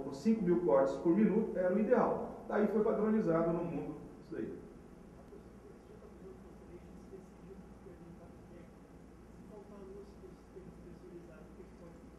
5.000 cortes por minuto era o ideal. Daí foi padronizado no mundo isso daí.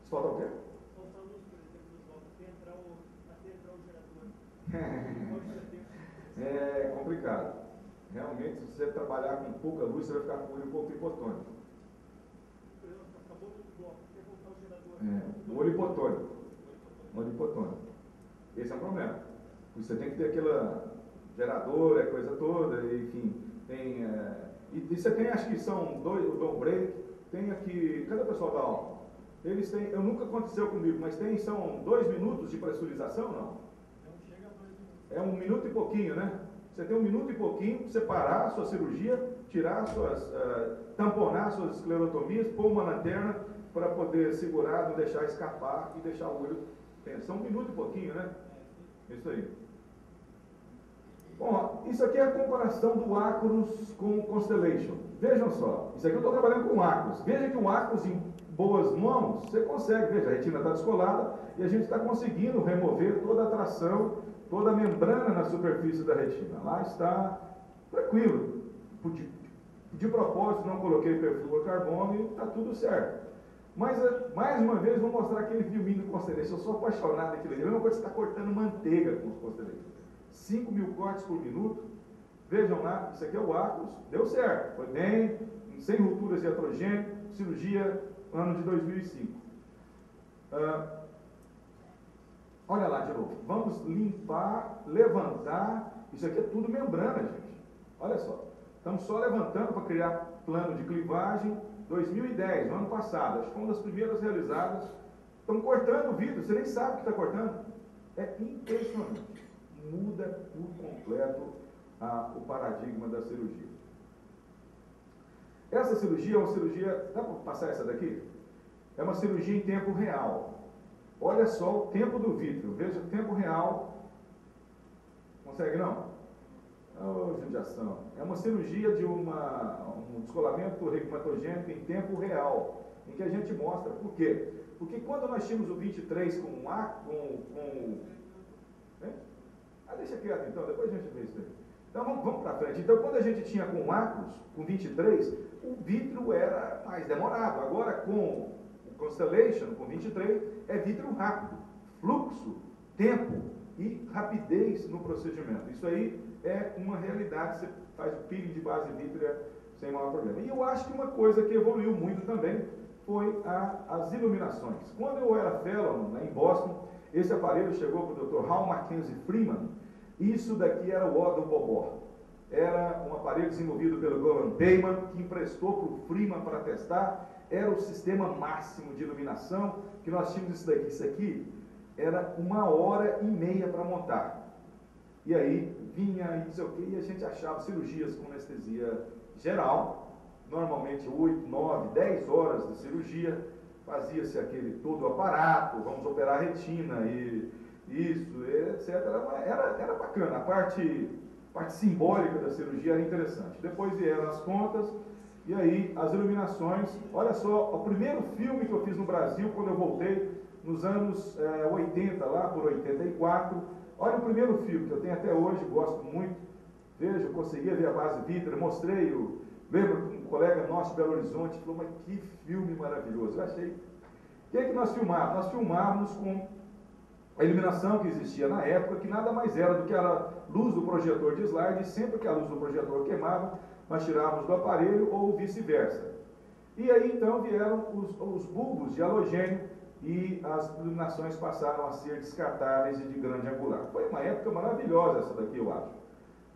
Se faltar o quê? Faltar luz, por exemplo, nos blocos, até entrar o gerador. É complicado. Realmente, se você trabalhar com pouca luz, você vai ficar com o olho um pouco hipotônico. Acabou o bloco, quer voltar o gerador. O olho hipotônico. O olho hipotônico. Esse é um problema. Você tem que ter aquela gerador, a coisa toda, enfim. Tem, e você tem, acho que são dois, o dom break, tem aqui, cadê o pessoal da aula? Eles têm, eu nunca aconteceu comigo, mas são 2 minutos de pressurização, não? Não chega a 2 minutos. É 1 minuto e pouquinho, né? Você tem 1 minuto e pouquinho para você parar a sua cirurgia, tirar suas, tamponar suas esclerotomias, pôr uma lanterna para poder segurar, não deixar escapar e deixar o olho. São 1 minuto e pouquinho, né? Isso aí. Bom, isso aqui é a comparação do Acros com o Constellation. Vejam só, isso aqui eu estou trabalhando com o Acros. Veja que o Acros em boas mãos, você consegue, veja, a retina está descolada e a gente está conseguindo remover toda a tração, toda a membrana na superfície da retina. Lá está tranquilo. De propósito não coloquei perfluorocarbono e está tudo certo. Mas, mais uma vez, vou mostrar aquele filminho do Constellation. Eu sou apaixonado naquilo ali. É a mesma coisa que você está cortando manteiga com os Constellation. 5.000 cortes por minuto. Vejam lá, isso aqui é o Acros. Deu certo. Foi bem, sem rupturas de iatrogênio. Cirurgia, ano de 2005. Olha lá de novo. Vamos limpar, levantar. Isso aqui é tudo membrana, gente. Olha só. Estamos só levantando para criar plano de clivagem. 2010, no ano passado, acho que foi uma das primeiras realizadas. Estão cortando o vidro, você nem sabe o que está cortando. É impressionante. Muda por completo o paradigma da cirurgia. Essa cirurgia é uma cirurgia, dá para passar essa daqui? É uma cirurgia em tempo real. Olha só o tempo do vítreo, veja o tempo real. Consegue não? Oh, judiação. É uma cirurgia de um descolamento reumatogênico em tempo real, em que a gente mostra. Por quê? Porque quando nós tínhamos o 23 deixa quieto então, depois a gente vê isso aí. Então vamos para frente. Então quando a gente tinha com Acros, com 23, o vítreo era mais demorado. Agora com o Constellation, com 23, é vítreo rápido. Fluxo, tempo e rapidez no procedimento. Isso aí é uma realidade, você faz o peeling de base vítrea sem maior problema. E eu acho que uma coisa que evoluiu muito também foi as iluminações. Quando eu era fellow em Boston, esse aparelho chegou para o Dr. Hal Mackenzie Freeman. Isso daqui era o O do Bobó. Era um aparelho desenvolvido pelo Goran Peyman, que emprestou para o Freeman para testar. Era o sistema máximo de iluminação, que nós tínhamos isso daqui. Isso aqui era 1h30 para montar. E aí vinha e não sei o que, e a gente achava cirurgias com anestesia geral, normalmente 8, 9, 10 horas de cirurgia, fazia-se aquele todo o aparato, vamos operar a retina e isso, etc. Era bacana, a parte simbólica da cirurgia era interessante. Depois vieram as contas, e aí as iluminações. Olha só, o primeiro filme que eu fiz no Brasil, quando eu voltei, nos anos 80, lá por 84, olha o primeiro filme que eu tenho até hoje, gosto muito. Veja, eu conseguia ver a base vítrea, mostrei, lembro que um colega nosso de Belo Horizonte falou, mas que filme maravilhoso. Eu achei. O que é que nós filmávamos? Nós filmávamos com a iluminação que existia na época, que nada mais era do que a luz do projetor de slide, e sempre que a luz do projetor queimava, nós tirávamos do aparelho ou vice-versa. E aí então vieram os bulbos de halogênio, e as iluminações passaram a ser descartáveis e de grande angular. Foi uma época maravilhosa essa daqui, eu acho.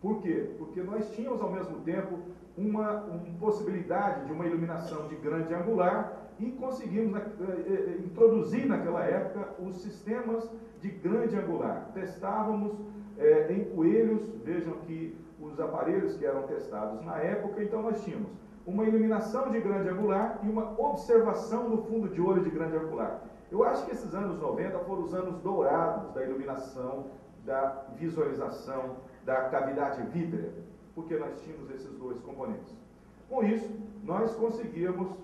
Por quê? Porque nós tínhamos ao mesmo tempo uma possibilidade de uma iluminação de grande angular e conseguimos introduzir naquela época os sistemas de grande angular. Testávamos em coelhos, vejam que os aparelhos que eram testados na época, então nós tínhamos uma iluminação de grande angular e uma observação do fundo de olho de grande angular. Eu acho que esses anos 90 foram os anos dourados da iluminação, da visualização, da cavidade vítrea, porque nós tínhamos esses dois componentes. Com isso, nós conseguimos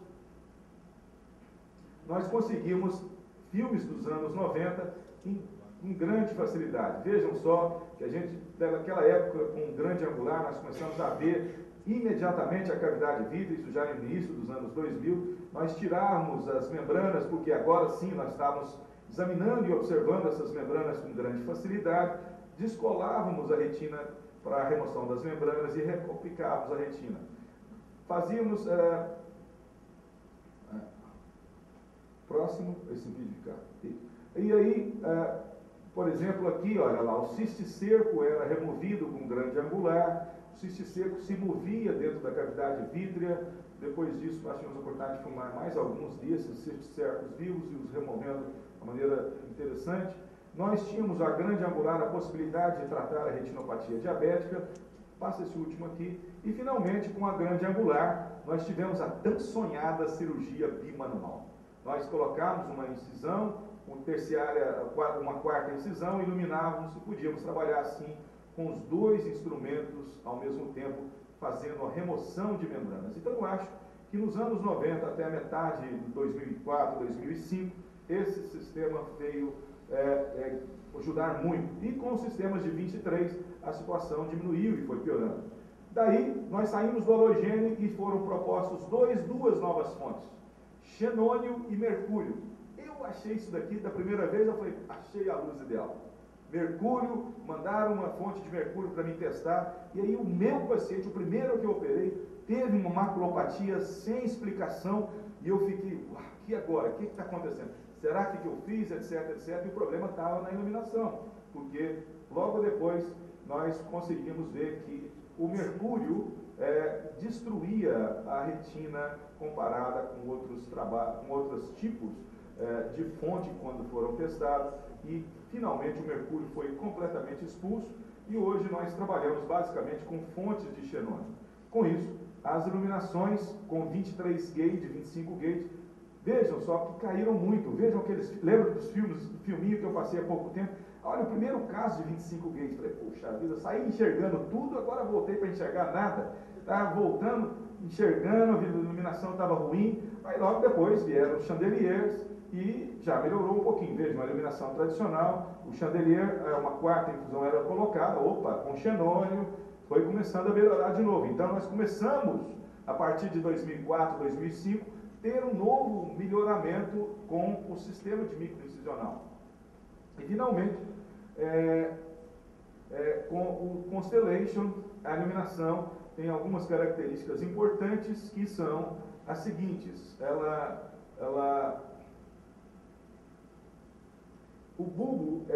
filmes dos anos 90 em com grande facilidade. Vejam só que a gente, naquela época, com grande angular, nós começamos a ver imediatamente a cavidade vítrea, isso já no início dos anos 2000, nós tirávamos as membranas, porque agora sim nós estávamos examinando e observando essas membranas com grande facilidade, descolávamos a retina para a remoção das membranas e reaplicávamos a retina. Fazíamos... próximo, esse vídeo cá. E aí, por exemplo, aqui, olha lá, o cisticerco era removido com grande angular, o cisticerco se movia dentro da cavidade vítrea. Depois disso, nós tínhamos a oportunidade de filmar mais alguns desses cisticercos vivos e os removendo de uma maneira interessante. Nós tínhamos a grande angular, a possibilidade de tratar a retinopatia diabética. Passa esse último aqui. E, finalmente, com a grande angular, nós tivemos a tão sonhada cirurgia bimanual. Nós colocávamos uma incisão, uma quarta incisão, iluminávamos e podíamos trabalhar assim com os dois instrumentos ao mesmo tempo, fazendo a remoção de membranas. Então, eu acho que nos anos 90, até a metade de 2004, 2005, esse sistema veio ajudar muito. E com os sistemas de 23, a situação diminuiu e foi piorando. Daí, nós saímos do halogênio e foram propostos duas novas fontes, xenônio e mercúrio. Eu achei isso daqui, da primeira vez, eu falei, achei a luz ideal. Mercúrio, mandaram uma fonte de mercúrio para mim testar, e aí o meu paciente, o primeiro que eu operei, teve uma maculopatia sem explicação, e eu fiquei, e agora? O que está acontecendo? Será que eu fiz, etc, etc, e o problema estava na iluminação, porque logo depois nós conseguimos ver que o mercúrio destruía a retina comparada com outros tipos de fonte quando foram testados, e finalmente o mercúrio foi completamente expulso, e hoje nós trabalhamos basicamente com fontes de xenônio. Com isso, as iluminações com 23 gauge, 25 gauge, vejam só que caíram muito. Vejam aqueles, lembram dos filminhos que eu passei há pouco tempo? Olha, o primeiro caso de 25 gauge, falei, puxa vida, eu saí enxergando tudo, agora voltei para enxergar nada. Estava voltando, enxergando, a iluminação estava ruim, aí logo depois vieram os chandeliers e já melhorou um pouquinho. Veja, uma iluminação tradicional, o chandelier, uma quarta infusão era colocada, com xenônio, foi começando a melhorar de novo. Então nós começamos, a partir de 2004, 2005, ter um novo melhoramento com o sistema de microincisional. E finalmente, com o Constellation, a iluminação tem algumas características importantes que são as seguintes. O bulbo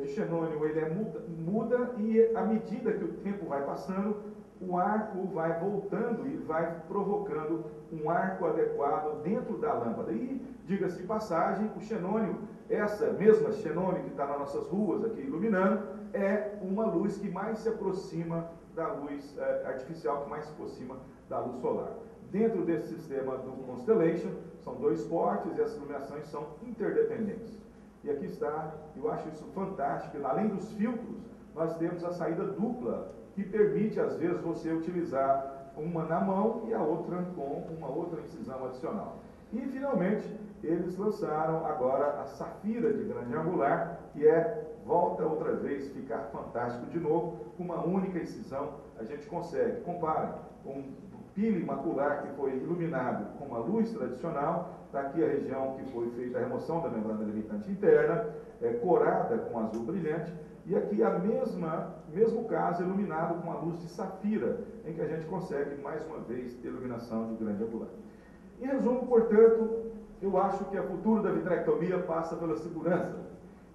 de xenônio ele muda, e à medida que o tempo vai passando, o arco vai voltando e vai provocando um arco adequado dentro da lâmpada. E, diga-se de passagem, o xenônio, essa mesma xenônio que está nas nossas ruas aqui iluminando, é uma luz que mais se aproxima da luz artificial, que mais se aproxima da luz solar. Dentro desse sistema do Constellation, são dois portes e as iluminações são interdependentes. E aqui está, eu acho isso fantástico, além dos filtros, nós temos a saída dupla, que permite, às vezes, você utilizar uma na mão e a outra com uma outra incisão adicional. E, finalmente, eles lançaram agora a safira de grande angular, que volta outra vez ficar fantástico de novo, com uma única incisão. A gente consegue, compara um pile macular que foi iluminado com uma luz tradicional, está aqui a região que foi feita a remoção da membrana limitante interna, corada com azul brilhante, e aqui mesmo caso iluminado com a luz de safira, em que a gente consegue mais uma vez ter iluminação de grande angular. Em resumo, portanto, eu acho que o futuro da vitrectomia passa pela segurança,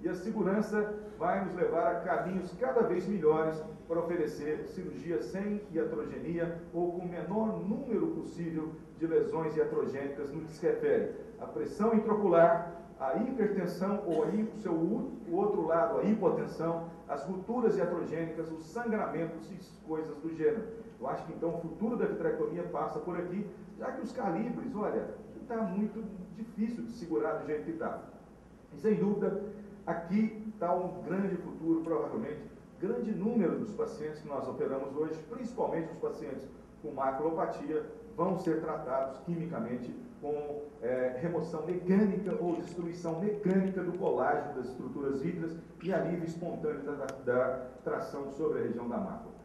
e a segurança vai nos levar a caminhos cada vez melhores para oferecer cirurgia sem iatrogenia ou com o menor número possível de lesões iatrogênicas no que se refere à pressão intraocular, a hipertensão, ou o outro lado, a hipotensão, as rupturas iatrogênicas, os sangramentos e coisas do gênero. Eu acho que então o futuro da vitrectomia passa por aqui, já que os calibres, olha, está muito difícil de segurar do jeito que está. E sem dúvida, aqui está um grande futuro, provavelmente, grande número dos pacientes que nós operamos hoje, principalmente os pacientes com maculopatia, vão ser tratados quimicamente com remoção mecânica ou destruição mecânica do colágeno das estruturas vítreas e alívio espontâneo da tração sobre a região da mácula.